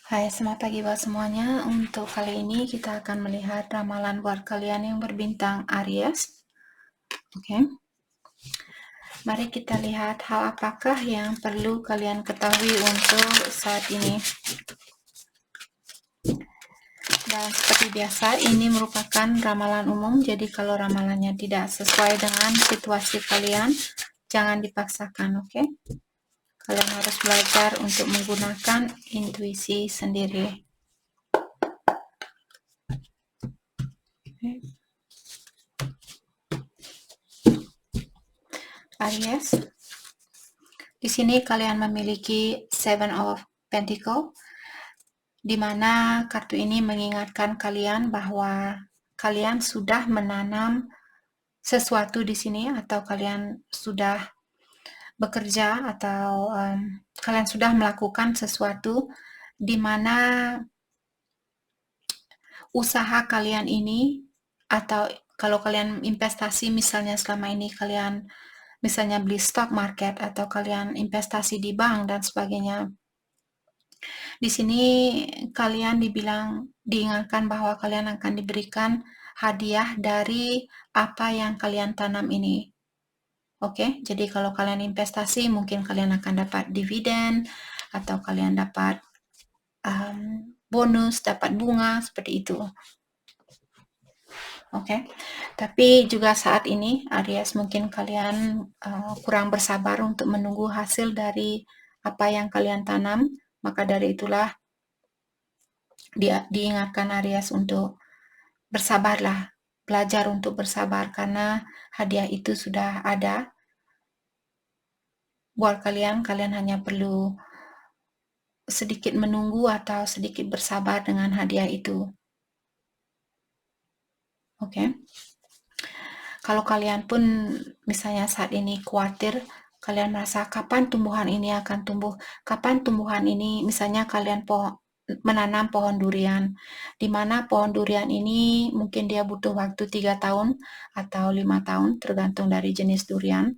Hai, selamat pagi buat semuanya. Untuk kali ini kita akan melihat ramalan buat kalian yang berbintang Aries. Oke. Mari kita lihat hal apakah yang perlu kalian ketahui untuk saat ini. Dan seperti biasa, ini merupakan ramalan umum, jadi kalau ramalannya tidak sesuai dengan situasi kalian, jangan dipaksakan, oke? Kalian harus belajar untuk menggunakan intuisi sendiri. Aries, di sini kalian memiliki Seven of Pentacle, di mana kartu ini mengingatkan kalian bahwa kalian sudah menanam sesuatu di sini, atau kalian sudah bekerja, atau kalian sudah melakukan sesuatu di mana usaha kalian ini, atau kalau kalian investasi misalnya selama ini kalian misalnya beli stock market atau kalian investasi di bank dan sebagainya. Di sini kalian diingatkan bahwa kalian akan diberikan hadiah dari apa yang kalian tanam ini. Oke, jadi kalau kalian investasi mungkin kalian akan dapat dividen atau kalian dapat bonus, dapat bunga, seperti itu. Oke, tapi juga saat ini Aries mungkin kalian kurang bersabar untuk menunggu hasil dari apa yang kalian tanam, maka dari itulah diingatkan Aries untuk bersabarlah, belajar untuk bersabar karena hadiah itu sudah ada buat kalian. Kalian hanya perlu sedikit menunggu atau sedikit bersabar dengan hadiah itu. Oke. Kalau kalian pun misalnya saat ini khawatir, kalian merasa kapan tumbuhan ini akan tumbuh, kapan tumbuhan ini, misalnya kalian menanam pohon durian, di mana pohon durian ini mungkin dia butuh waktu 3 tahun atau 5 tahun, tergantung dari jenis durian,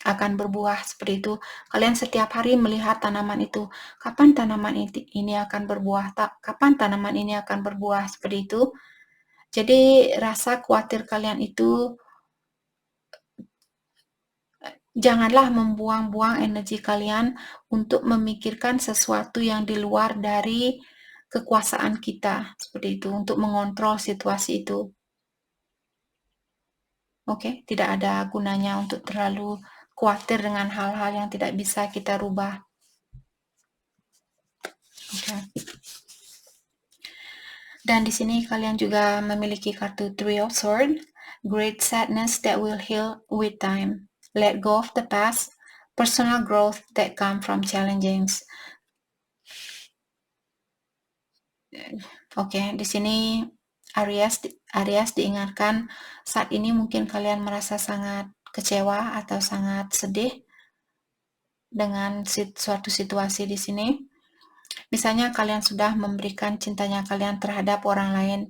akan berbuah seperti itu. Kalian setiap hari melihat tanaman itu, kapan tanaman ini akan berbuah, kapan tanaman ini akan berbuah, seperti itu. Jadi rasa khawatir kalian itu, janganlah membuang-buang energi kalian untuk memikirkan sesuatu yang di luar dari kekuasaan kita, seperti itu, untuk mengontrol situasi itu. Oke, tidak ada gunanya untuk terlalu khawatir dengan hal-hal yang tidak bisa kita rubah. Oke. Dan di sini kalian juga memiliki kartu Three of Swords, great sadness that will heal with time, let go of the past, personal growth that come from challenges. Oke, di sini Aries diingatkan saat ini mungkin kalian merasa sangat kecewa atau sangat sedih dengan suatu situasi di sini. Misalnya kalian sudah memberikan cintanya kalian terhadap orang lain,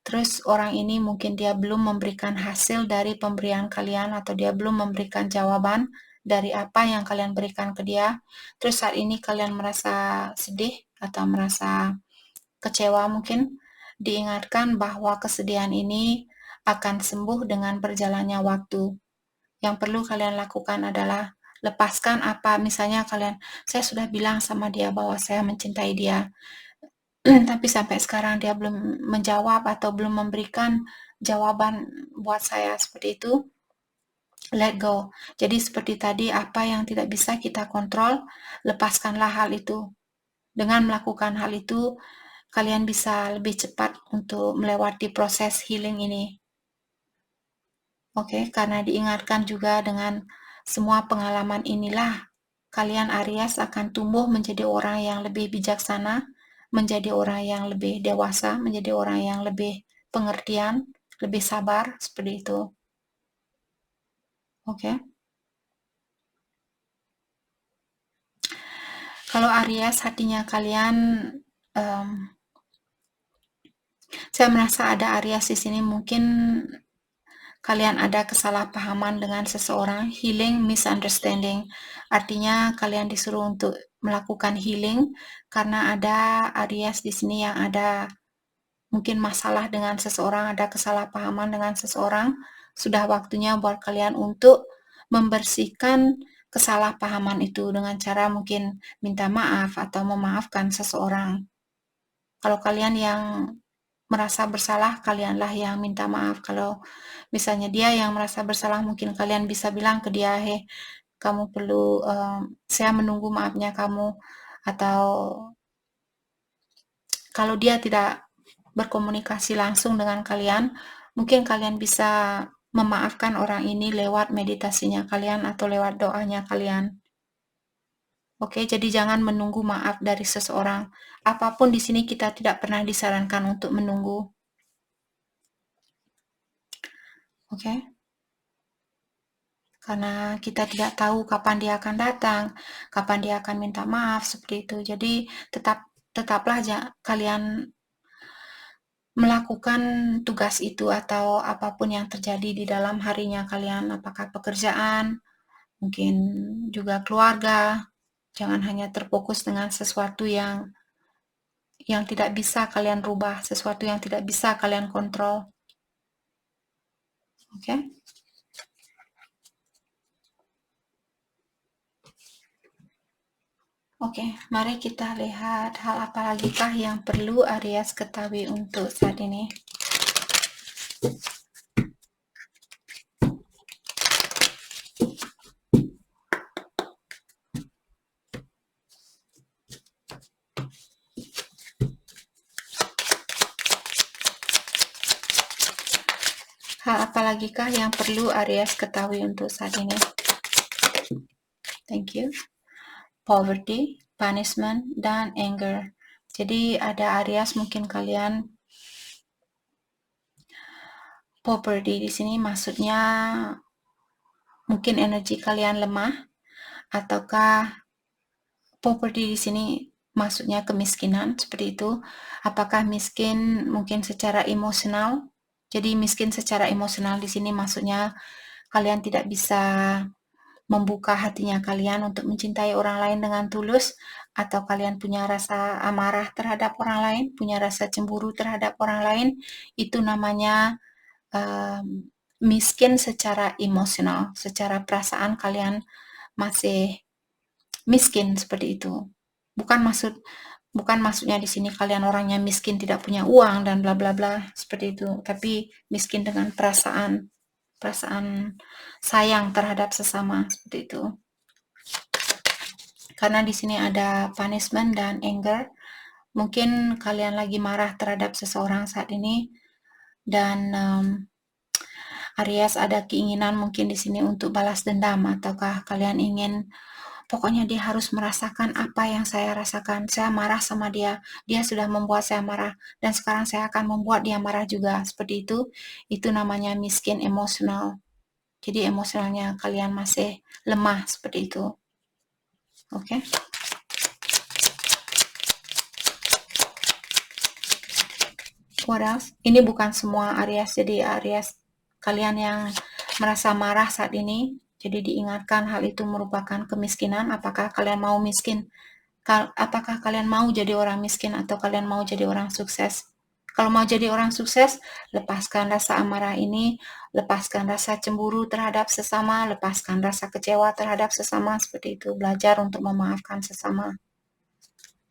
terus orang ini mungkin dia belum memberikan hasil dari pemberian kalian, atau dia belum memberikan jawaban dari apa yang kalian berikan ke dia. Terus saat ini kalian merasa sedih atau merasa kecewa, mungkin diingatkan bahwa kesedihan ini akan sembuh dengan berjalannya waktu. Yang perlu kalian lakukan adalah lepaskan apa, misalnya saya sudah bilang sama dia bahwa saya mencintai dia, tapi sampai sekarang dia belum menjawab atau belum memberikan jawaban buat saya, seperti itu. Let go. Jadi seperti tadi, apa yang tidak bisa kita kontrol, lepaskanlah hal itu. Dengan melakukan hal itu, kalian bisa lebih cepat untuk melewati proses healing ini. Oke, karena diingatkan juga dengan semua pengalaman inilah, kalian Aries akan tumbuh menjadi orang yang lebih bijaksana, menjadi orang yang lebih dewasa, menjadi orang yang lebih pengertian, lebih sabar, seperti itu. Oke. Kalau Aries, hatinya kalian, saya merasa ada Aries di sini, mungkin kalian ada kesalahpahaman dengan seseorang, healing misunderstanding. Artinya kalian disuruh untuk melakukan healing karena ada Aries di sini yang ada mungkin masalah dengan seseorang, ada kesalahpahaman dengan seseorang. Sudah waktunya buat kalian untuk membersihkan kesalahpahaman itu dengan cara mungkin minta maaf atau memaafkan seseorang. Kalau kalian yang merasa bersalah, kalianlah yang minta maaf. Kalau misalnya dia yang merasa bersalah, mungkin kalian bisa bilang ke dia, "Hei, kamu perlu, saya menunggu maafnya kamu." Atau kalau dia tidak berkomunikasi langsung dengan kalian, mungkin kalian bisa memaafkan orang ini lewat meditasinya kalian atau lewat doanya kalian. Oke, jadi jangan menunggu maaf dari seseorang. Apapun di sini kita tidak pernah disarankan untuk menunggu. Oke? Karena kita tidak tahu kapan dia akan datang, kapan dia akan minta maaf, seperti itu. Jadi tetaplah kalian melakukan tugas itu atau apapun yang terjadi di dalam harinya kalian, apakah pekerjaan, mungkin juga keluarga. Jangan hanya terfokus dengan sesuatu yang tidak bisa kalian rubah, sesuatu yang tidak bisa kalian kontrol. Oke? Oke, mari kita lihat hal apa lagikah yang perlu Aries ketahui untuk saat ini. Hal apa lagikah yang perlu Aries ketahui untuk saat ini? Thank you. Poverty, punishment, dan anger. Jadi ada Aries, mungkin kalian poverty di sini maksudnya mungkin energi kalian lemah, ataukah poverty di sini maksudnya kemiskinan, seperti itu. Apakah miskin mungkin secara emosional? Jadi miskin secara emosional di sini maksudnya kalian tidak bisa membuka hatinya kalian untuk mencintai orang lain dengan tulus, atau kalian punya rasa amarah terhadap orang lain, punya rasa cemburu terhadap orang lain, itu namanya miskin secara emosional, secara perasaan kalian masih miskin, seperti itu. Bukan maksudnya di sini kalian orangnya miskin, tidak punya uang dan bla bla bla seperti itu, tapi miskin dengan perasaan sayang terhadap sesama, seperti itu. Karena di sini ada punishment dan anger. Mungkin kalian lagi marah terhadap seseorang saat ini, dan Aries ada keinginan mungkin di sini untuk balas dendam, ataukah kalian ingin pokoknya dia harus merasakan apa yang saya rasakan. Saya marah sama dia, dia sudah membuat saya marah, dan sekarang saya akan membuat dia marah juga. Seperti itu. Itu namanya miskin emosional. Jadi emosionalnya kalian masih lemah, seperti itu. Oke? What else? Ini bukan semua Aries, jadi Aries kalian yang merasa marah saat ini, jadi diingatkan hal itu merupakan kemiskinan. Apakah kalian mau miskin? Apakah kalian mau jadi orang miskin atau kalian mau jadi orang sukses? Kalau mau jadi orang sukses, lepaskan rasa amarah ini, lepaskan rasa cemburu terhadap sesama, lepaskan rasa kecewa terhadap sesama, seperti itu. Belajar untuk memaafkan sesama.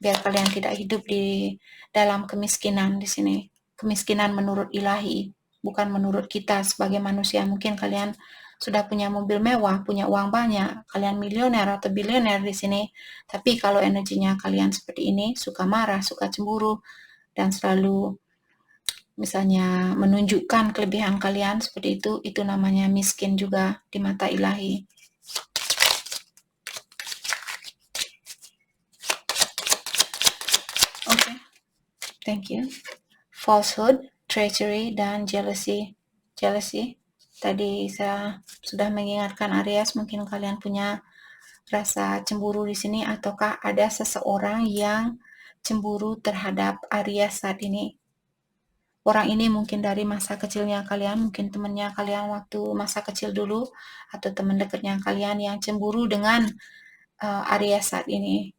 Biar kalian tidak hidup di dalam kemiskinan di sini. Kemiskinan menurut ilahi, bukan menurut kita sebagai manusia. Mungkin kalian sudah punya mobil mewah, punya uang banyak, kalian milioner atau bilioner di sini. Tapi kalau energinya kalian seperti ini, suka marah, suka cemburu, dan selalu misalnya menunjukkan kelebihan kalian seperti itu namanya miskin juga di mata ilahi. Oke, thank you. Falsehood, treachery, dan jealousy. Tadi saya sudah mengingatkan Aries, mungkin kalian punya rasa cemburu di sini, ataukah ada seseorang yang cemburu terhadap Aries saat ini. Orang ini mungkin dari masa kecilnya kalian, mungkin temannya kalian waktu masa kecil dulu, atau teman dekatnya kalian yang cemburu dengan Aries saat ini.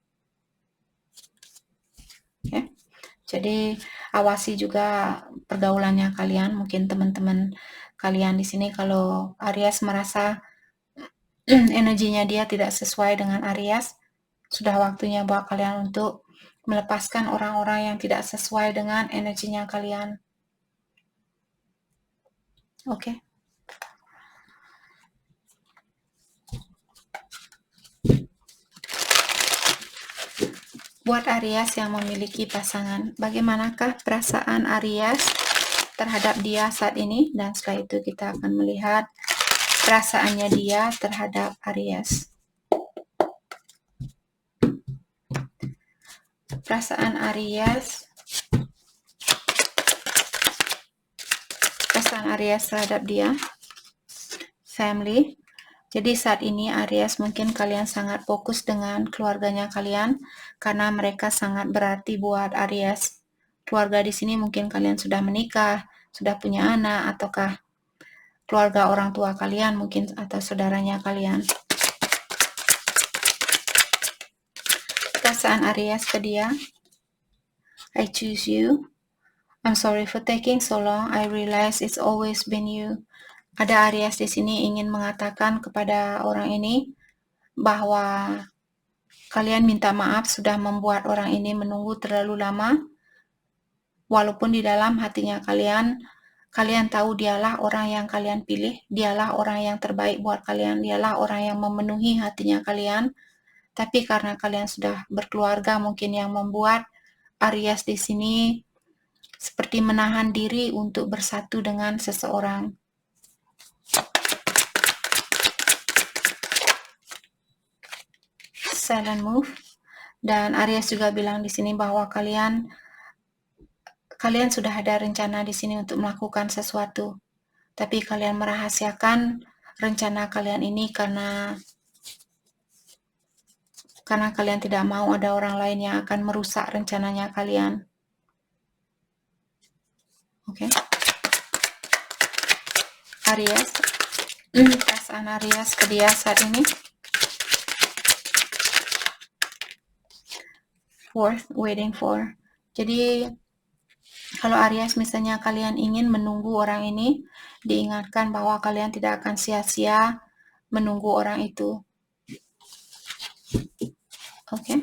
Ya. Jadi awasi juga pergaulannya kalian, mungkin teman-teman kalian di sini kalau Aries merasa energinya dia tidak sesuai dengan Aries, sudah waktunya buat kalian untuk melepaskan orang-orang yang tidak sesuai dengan energinya kalian. Oke. Buat Aries yang memiliki pasangan, bagaimanakah perasaan Aries terhadap dia saat ini? Dan setelah itu kita akan melihat perasaannya dia terhadap Aries. Perasaan Aries terhadap dia, family. Jadi saat ini Aries mungkin kalian sangat fokus dengan keluarganya kalian karena mereka sangat berarti buat Aries. Keluarga di sini mungkin kalian sudah menikah, sudah punya anak, ataukah keluarga orang tua kalian mungkin atau saudaranya kalian. Perasaan Aries ke dia, I choose you. I'm sorry for taking so long. I realize it's always been you. Ada Aries di sini ingin mengatakan kepada orang ini bahwa kalian minta maaf sudah membuat orang ini menunggu terlalu lama. Walaupun di dalam hatinya kalian tahu dialah orang yang kalian pilih, dialah orang yang terbaik buat kalian, dialah orang yang memenuhi hatinya kalian. Tapi karena kalian sudah berkeluarga, mungkin yang membuat Aries di sini seperti menahan diri untuk bersatu dengan seseorang. Silent move. Dan Aries juga bilang di sini bahwa kalian sudah ada rencana di sini untuk melakukan sesuatu. Tapi kalian merahasiakan rencana kalian ini karena kalian tidak mau ada orang lain yang akan merusak rencananya kalian. Oke. Aries. Perasaan Aries ke dia saat ini. Fourth, waiting for. Jadi kalau Aries misalnya kalian ingin menunggu orang ini, diingatkan bahwa kalian tidak akan sia-sia menunggu orang itu. Oke.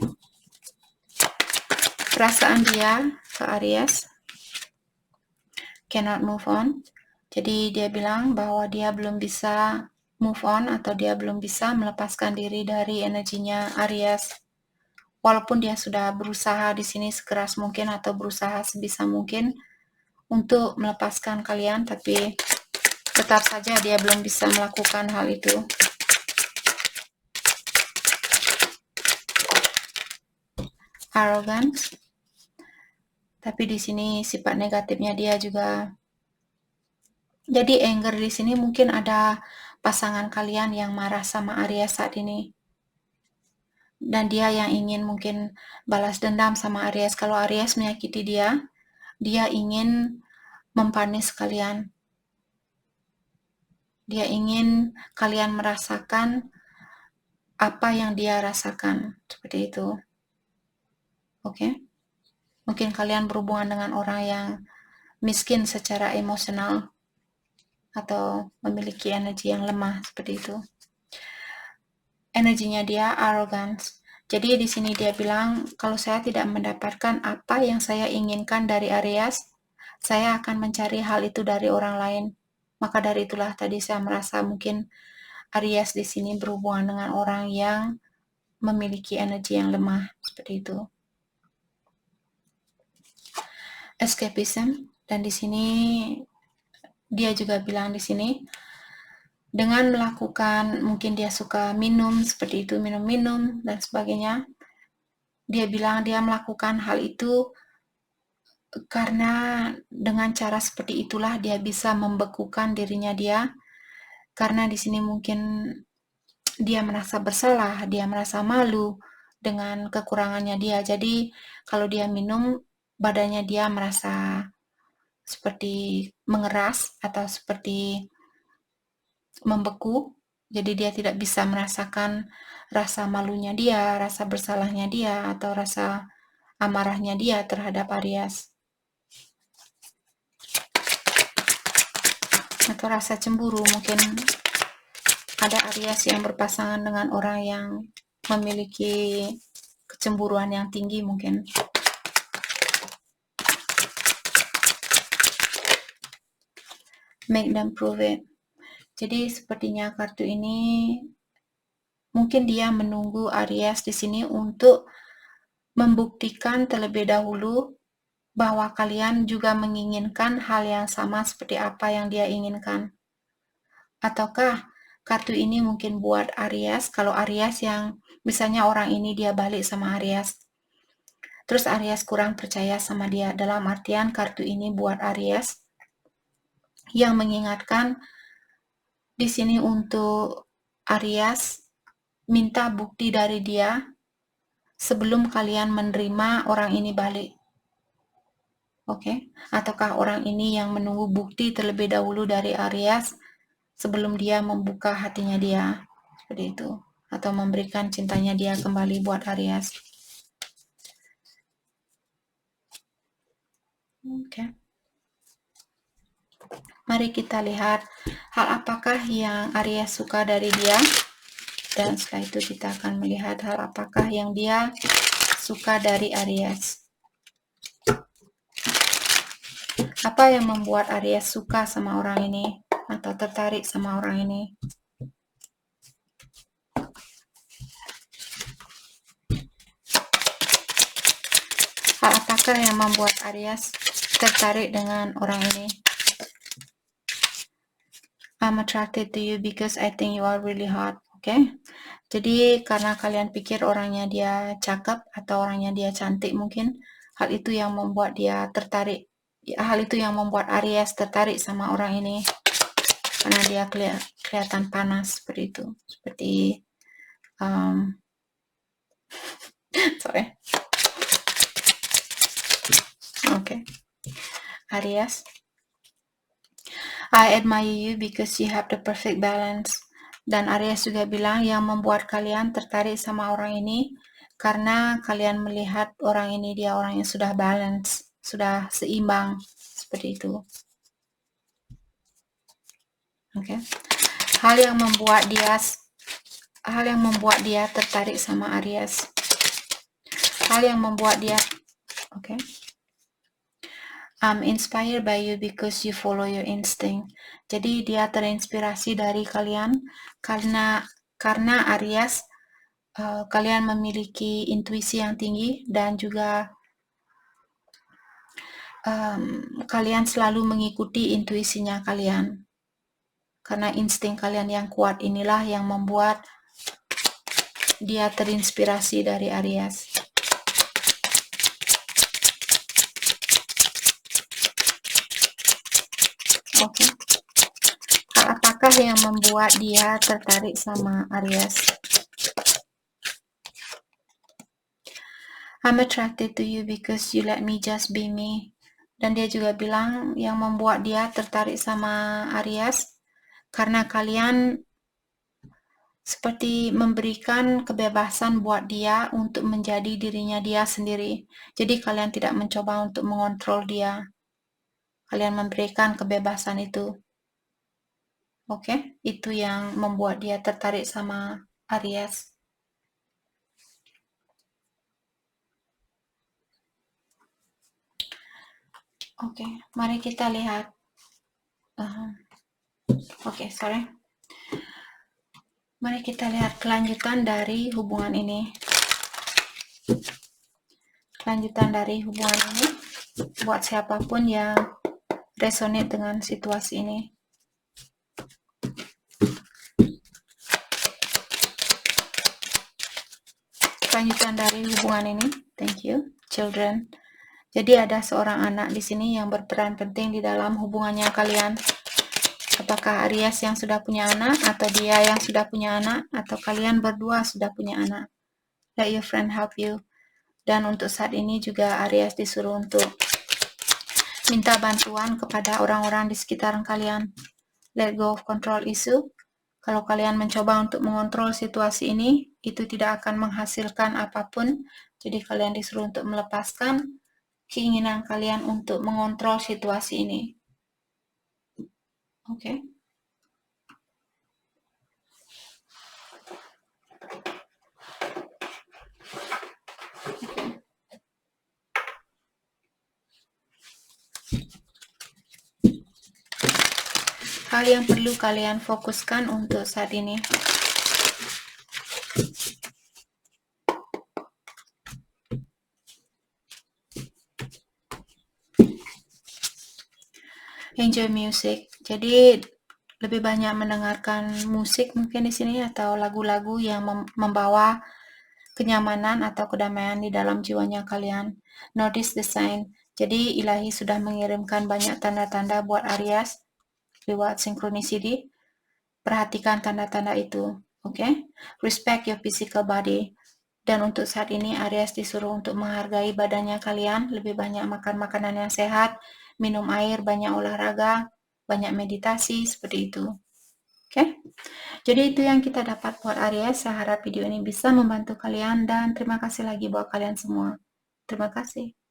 Perasaan dia ke Aries, cannot move on. Jadi dia bilang bahwa dia belum bisa move on atau dia belum bisa melepaskan diri dari energinya Aries. Walaupun dia sudah berusaha di sini sekeras mungkin atau berusaha sebisa mungkin untuk melepaskan kalian, tapi tetap saja dia belum bisa melakukan hal itu. Arrogance. Tapi di sini sifat negatifnya dia juga. Jadi anger di sini mungkin ada pasangan kalian yang marah sama Aries saat ini. Dan dia yang ingin mungkin balas dendam sama Aries. Kalau Aries menyakiti dia ingin mempanis kalian. Dia ingin kalian merasakan apa yang dia rasakan. Seperti itu. Oke? Mungkin kalian berhubungan dengan orang yang miskin secara emosional atau memiliki energi yang lemah seperti itu. Energinya dia arrogance. Jadi di sini dia bilang, kalau saya tidak mendapatkan apa yang saya inginkan dari Aries, saya akan mencari hal itu dari orang lain. Maka dari itulah tadi saya merasa mungkin Aries di sini berhubungan dengan orang yang memiliki energi yang lemah seperti itu. Escapism, dan di sini dia juga bilang di sini dengan melakukan, mungkin dia suka minum seperti itu, minum-minum dan sebagainya. Dia bilang dia melakukan hal itu karena dengan cara seperti itulah dia bisa membekukan dirinya dia, karena di sini mungkin dia merasa bersalah, dia merasa malu dengan kekurangannya dia. Jadi kalau dia minum, badannya dia merasa seperti mengeras atau seperti membeku. Jadi dia tidak bisa merasakan rasa malunya dia, rasa bersalahnya dia, atau rasa amarahnya dia terhadap Aries. Atau rasa cemburu, mungkin ada Aries yang berpasangan dengan orang yang memiliki kecemburuan yang tinggi mungkin. Make them prove it. Jadi sepertinya kartu ini mungkin dia menunggu Aries di sini untuk membuktikan terlebih dahulu bahwa kalian juga menginginkan hal yang sama seperti apa yang dia inginkan. Ataukah kartu ini mungkin buat Aries, kalau Aries yang misalnya orang ini dia balik sama Aries, terus Aries kurang percaya sama dia, dalam artian kartu ini buat Aries yang mengingatkan di sini untuk Aries minta bukti dari dia sebelum kalian menerima orang ini balik. Oke, ataukah orang ini yang menunggu bukti terlebih dahulu dari Aries sebelum dia membuka hatinya dia, seperti itu, atau memberikan cintanya dia kembali buat Aries. Oke. Mari kita lihat hal apakah yang Aries suka dari dia, dan setelah itu kita akan melihat hal apakah yang dia suka dari Aries. Apa yang membuat Aries suka sama orang ini atau tertarik sama orang ini? Hal apakah yang membuat Aries tertarik dengan orang ini? I'm attracted to you because I think you are really hot. Oke. Jadi karena kalian pikir orangnya dia cakep atau orangnya dia cantik mungkin, hal itu yang membuat dia tertarik. Hal itu yang membuat Aries tertarik sama orang ini. Karena dia kelihatan panas seperti itu. Seperti sorry. Oke. Aries, I admire you because you have the perfect balance. Dan Aries juga bilang yang membuat kalian tertarik sama orang ini karena kalian melihat orang ini dia orang yang sudah balance, sudah seimbang, seperti itu. Oke. Hal yang membuat dia tertarik sama Aries. Hal yang membuat dia I'm inspired by you because you follow your instinct. Jadi dia terinspirasi dari kalian karena Aries kalian memiliki intuisi yang tinggi dan juga kalian selalu mengikuti intuisinya kalian. Karena insting kalian yang kuat inilah yang membuat dia terinspirasi dari Aries. Oke. Apakah yang membuat dia tertarik sama Aries? I'm attracted to you because you let me just be me. Dan dia juga bilang yang membuat dia tertarik sama Aries karena kalian seperti memberikan kebebasan buat dia untuk menjadi dirinya dia sendiri. Jadi kalian tidak mencoba untuk mengontrol dia. Kalian memberikan kebebasan itu. Oke, itu yang membuat dia tertarik sama Aries. Oke, mari kita lihat. Mari kita lihat kelanjutan dari hubungan ini. Kelanjutan dari hubungan ini buat siapapun yang resonate dengan situasi ini. Kelanjutan dari hubungan ini, thank you, children. Jadi ada seorang anak di sini yang berperan penting di dalam hubungannya kalian. Apakah Aries yang sudah punya anak, atau dia yang sudah punya anak, atau kalian berdua sudah punya anak. Let your friend help you. Dan untuk saat ini juga Aries disuruh untuk minta bantuan kepada orang-orang di sekitar kalian. Let go of control issue. Kalau kalian mencoba untuk mengontrol situasi ini, itu tidak akan menghasilkan apapun. Jadi kalian disuruh untuk melepaskan keinginan kalian untuk mengontrol situasi ini. Oke. Okay? Hal yang perlu kalian fokuskan untuk saat ini. Enjoy music. Jadi lebih banyak mendengarkan musik mungkin di sini atau lagu-lagu yang membawa kenyamanan atau kedamaian di dalam jiwanya kalian. Notice the sign. Jadi ilahi sudah mengirimkan banyak tanda-tanda buat Aries lewat synchronicity. Perhatikan tanda-tanda itu. Oke? Okay? Respect your physical body. Dan untuk saat ini Aries disuruh untuk menghargai badannya kalian, lebih banyak makan makanan yang sehat, minum air, banyak olahraga, banyak meditasi, seperti itu. Oke? Okay? Jadi itu yang kita dapat buat Aries. Saya harap video ini bisa membantu kalian dan terima kasih lagi buat kalian semua. Terima kasih.